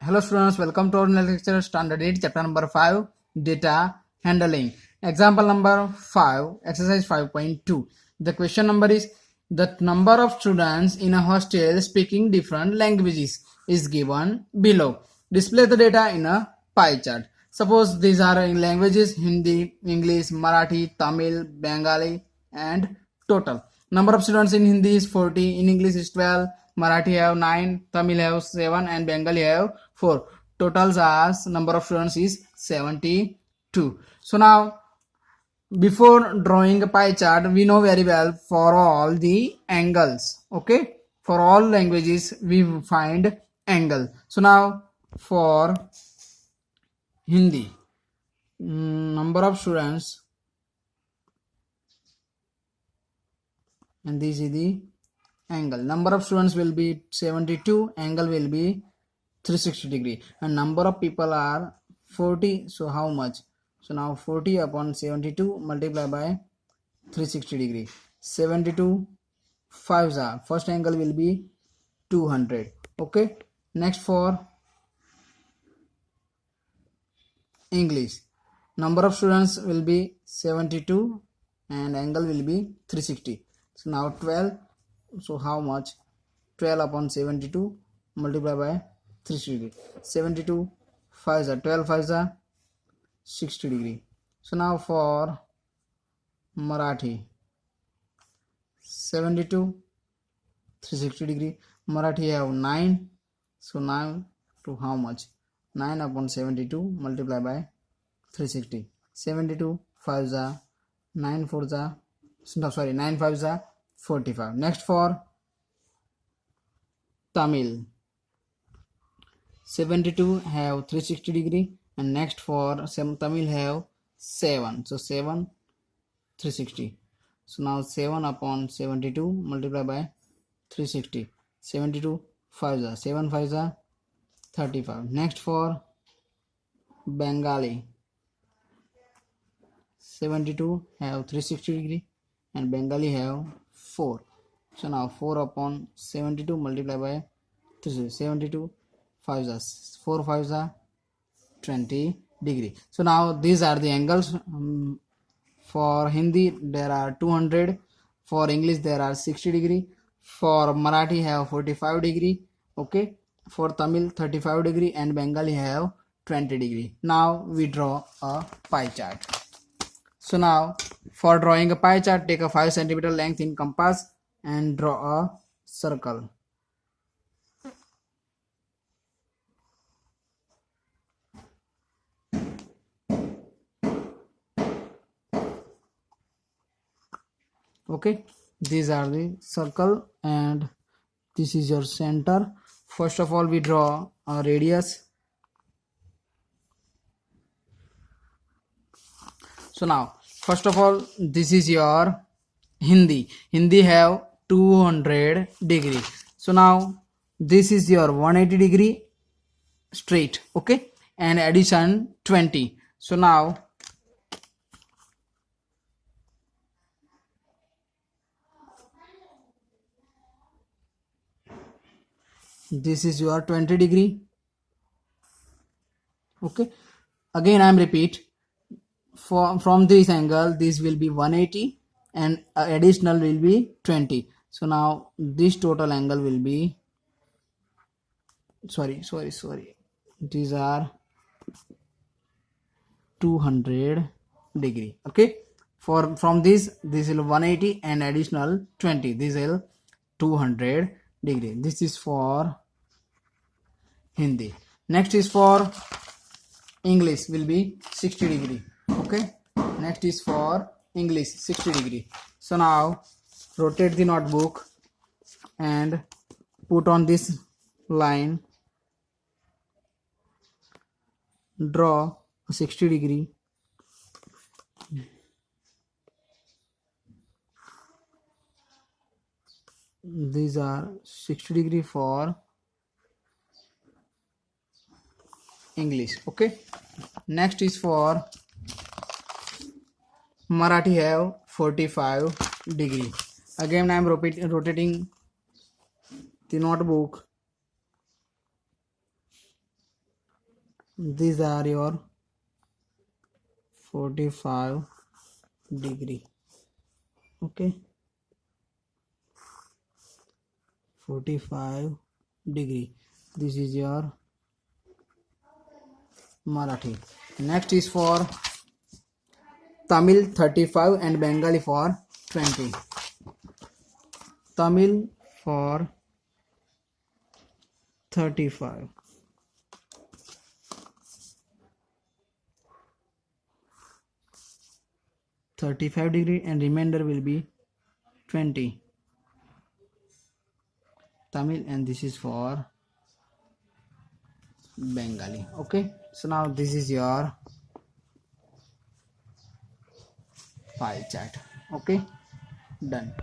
Hello students, welcome to our lecture standard 8 chapter number 5 data handling. Example number 5 exercise 5.2. The question number is the number of students in a hostel speaking different languages is given below. Display the data in a pie chart. Suppose these are in languages Hindi, English, Marathi, Tamil, Bengali and total. Number of students in Hindi is 40, in English is 12, Marathi have 9, Tamil have 7 and Bengali have 4. Totals as number of students is 72. So now before drawing a pie chart, we know very well for all the angles. Okay, for all languages we find angle. So now for Hindi, number of students, and this is the angle. Number of students will be 72, angle will be 360 degree, and number of people are 40. So how much? So now 40 upon 72 multiply by 360 degree. 72 5s are, first angle will be 200. Okay, next for English, number of students will be 72 and angle will be 360. So now 12. So how much? 12 upon 72 multiply by 360 degree. 72 5s are, 12 5s are 60 degree. So now for Marathi, 72 360 degree. Marathi have 9. So 9 to how much? 9 upon 72 multiply by 360. 72 5s are, 9 4s are, no sorry 9 5s are 45. Next for Tamil, 72 have 360 degree, and next for Tamil have 7. So 7 360. So now 7 upon 72 multiply by 360. 72 5s are, 7 5s are 35. Next for Bengali, 72 have 360 degree and Bengali have 4. So now 4 upon 72 multiply by 360. 72 5s are, 4 5s are 20 degree. So now these are the angles. For Hindi there are 200, for English there are 60 degree, for Marathi have 45 degree, okay, for Tamil 35 degree and Bengali have 20 degree. Now we draw a pie chart. So now for drawing a pie chart, take a 5 centimeter length in compass and draw a circle. Okay, these are the circle and this is your center. First of all we draw a radius. So now first of all this is your Hindi have 200 degree. So now this is your 180 degree straight, okay, and addition 20. So now this is your 20 degree, okay. Again I am repeat, from this angle this will be 180 and additional will be 20. So now this total angle will be sorry these are 200 degree, okay. From this will 180 and additional 20, this will 200 degree. This is for Hindi. Next is for English, will be 60 degree, okay. Next is for English 60 degree. So now rotate the notebook and put on this line, draw a 60 degree. These are 60 degree for English, okay. Next is for Marathi have 45 degree. Again I am rotating the notebook these are your 45 degree. Okay, 45 degree. This is your Marathi. Next is for Tamil 35 and Bengali for 20. Tamil for 35. 35 degree and remainder will be 20 Tamil, and this is for Bengali. Okay, so now this is your pie chart. Okay, done.